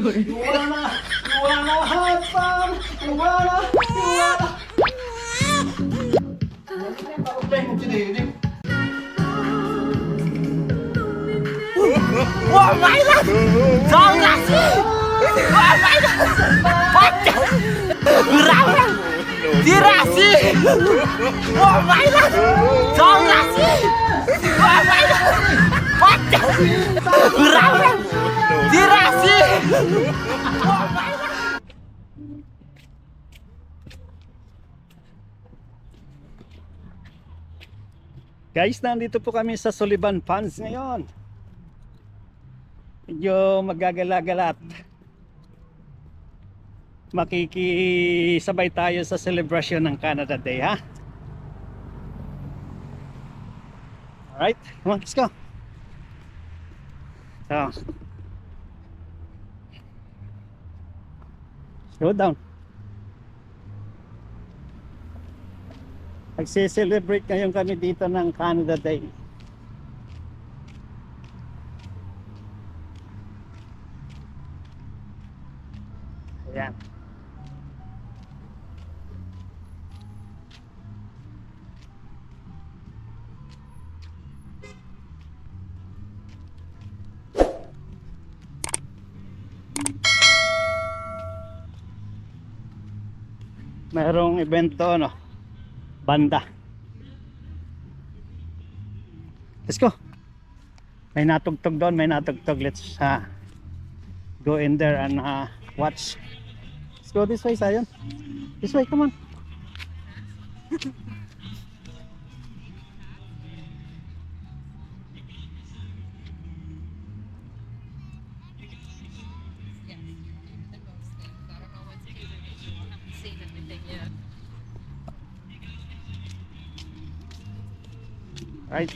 wanna have fun. You wanna. Wow, my God! Don't ask me! Wow, my God! What the? Grabe! Dirasi! Wow, my God! Don't ask me! Wow, my God! What the? Grabe! Dirasi! Wow, my God! Guys, nandito po kami sa Sullivan Ponds ngayon. Medyo magagala-galat. Makikisabay tayo sa celebration ng Canada Day, ha? Alright, come on, let's go. So, slow down. Nagse-celebrate ngayon kami dito ng Canada Day. Ayan. Mayroong evento, no? Banda. Let's go. May natugtog doon, may natugtog. Let's go in there and watch. Let's go this way, Sayon. This way, come on. Right.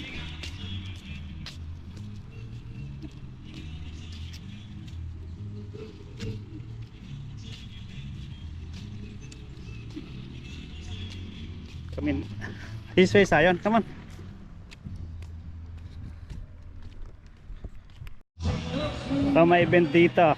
Come in. This way, Sayon. Come on. Ito may event dito.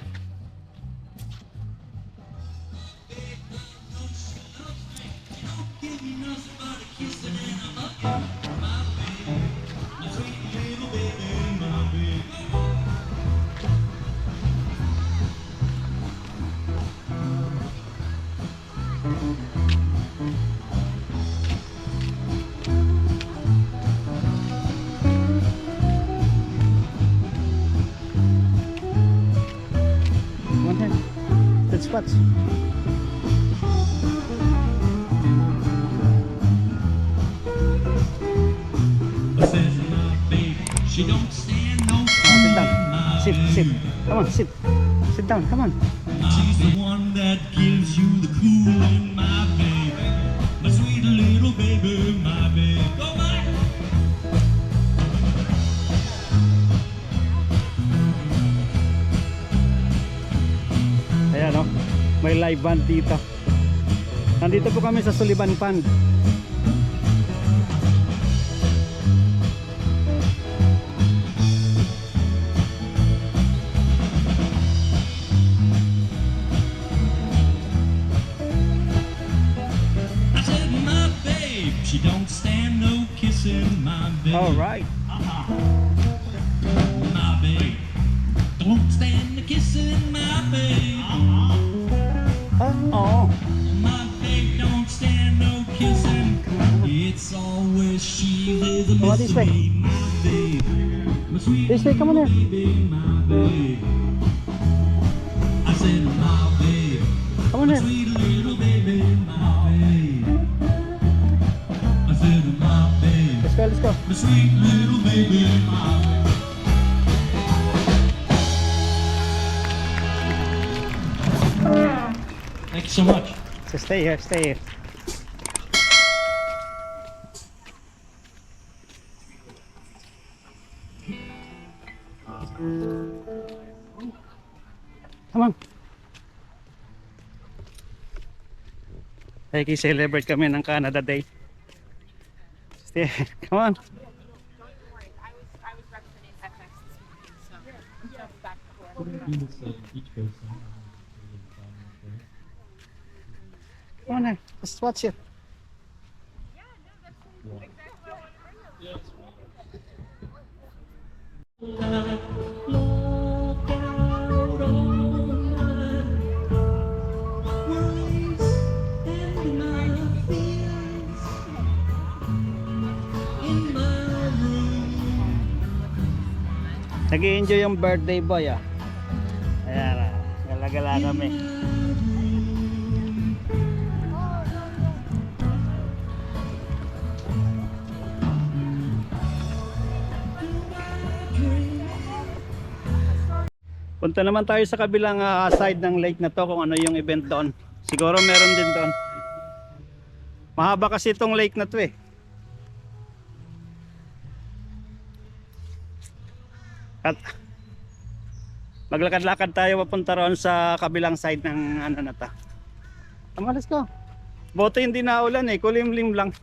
Good spots. She don't stand no Sit down. Sit. Come on, sit. Sit down. Come on. She's the one that gives you the coolin', my baby. My sweet little baby, my baby. Go, Mike! Ayan, no? May live band dito. Nandito po kami sa Sullivan Pond. I said, my babe, she don't stand no kissing, my babe. All right. My babe, don't stand the kissing, my babe. Oh. My babe don't stand no kissing. It's always she is a Come on, this way. my babe. My sweet This way, come on here. baby, my babe. I said, my babe. Come on My here. sweet little baby, my babe. I said, my babe. Let's go. My sweet little baby, my babe. Thank you so much. So stay here, stay here. Come on. Celebrate kami ng Canada Day. Stay here. Come on. Don't worry. I was representing FX this weekend, so back and forth. Come on, just watch it. Nag-i-enjoy yung birthday boy ah. Ayan ah, gala-gala kami. Punta naman tayo sa kabilang side ng lake na to kung ano yung event doon. Siguro meron din doon. Mahaba kasi itong lake na to eh. At maglakad-lakad tayo papunta roon sa kabilang side ng ano na to. Tama, let's go. Bote hindi na ulan eh, kulimlim lang.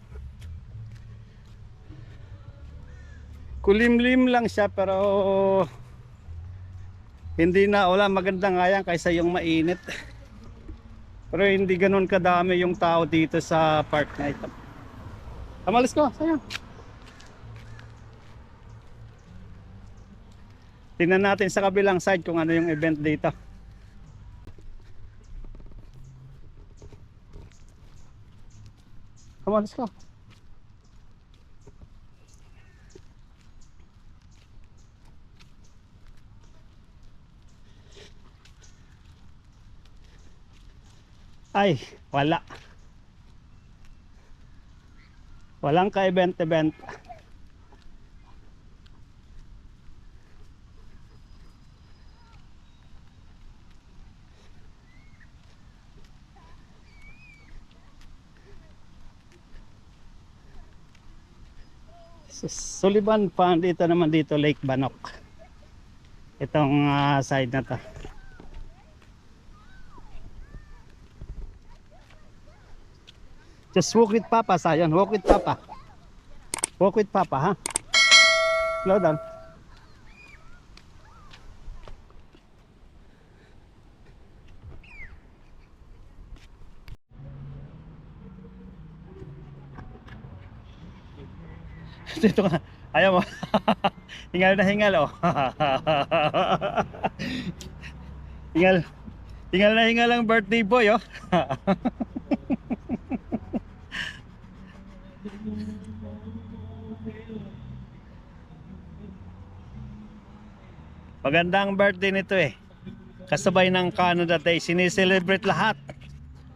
Kulimlim lang siya pero hindi na ulan, maganda nga yan kaysa yung mainit. Pero hindi ganun kadami yung tao dito sa park na ito. Tama, let's go, sayang. Tingnan natin sa kabilang side kung ano yung event dito. Come on, let's go. Ay, wala. Walang ka-event-event. Sullivan Pond, dito naman dito Lake Banok. Itong side na to. Just walk with Papa, Sayon. Walk with Papa. Walk with Papa, ha? Slow down. Dito ka. Ayaw mo. Hingal na hingal, oh. Hingal. Hingal na hingal ang birthday boy, oh. Magandang birthday nito eh. Kasabay ng Canada Day. Sineselebrate lahat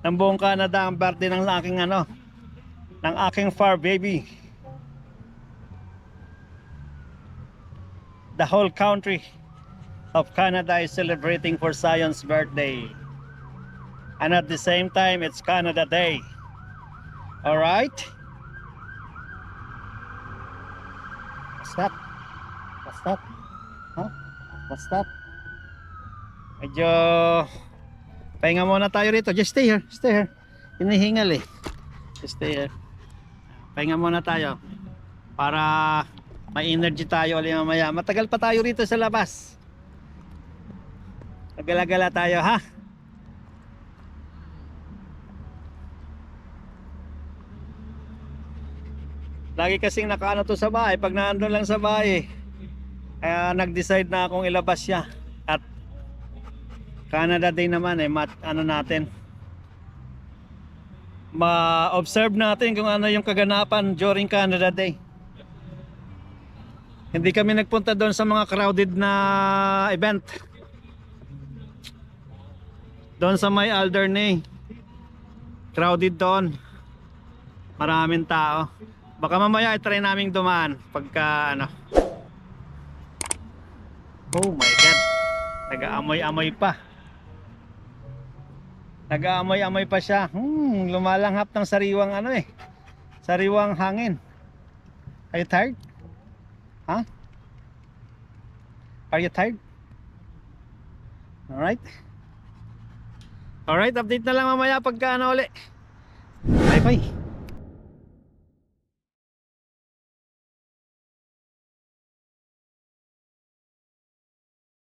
ng buong Canada ang birthday ng aking ano, ng aking fur baby. The whole country of Canada is celebrating for Zion's birthday. And at the same time, it's Canada Day. Alright? What's that? What's that? Huh? What's that? Medyo pahinga muna tayo rito. Just stay here. Stay here. Hinihingal eh. Just stay here. Pahinga muna tayo para may energy tayo ulit mamaya. Matagal pa tayo rito sa labas. Nagala-gala tayo, ha? Lagi kasing nakaano to sa bahay. Pag naandun lang sa bahay, kaya nag-decide na akong ilabas siya. At Canada Day naman eh, ano natin, ma-observe natin kung ano yung kaganapan during Canada Day. Hindi kami nagpunta doon sa mga crowded na event. Doon sa may Alderney, crowded doon. Maraming tao. Baka mamaya i-try naming dumaan pagka ano. Oh my God, nag-aamoy-amoy pa. Nag-aamoy-amoy pa siya. Lumalanghap ng sariwang ano eh, sariwang hangin. Are you tired? Huh? Are you tired? Alright. Alright, update na lang mamaya pagka ano ulit. Bye bye.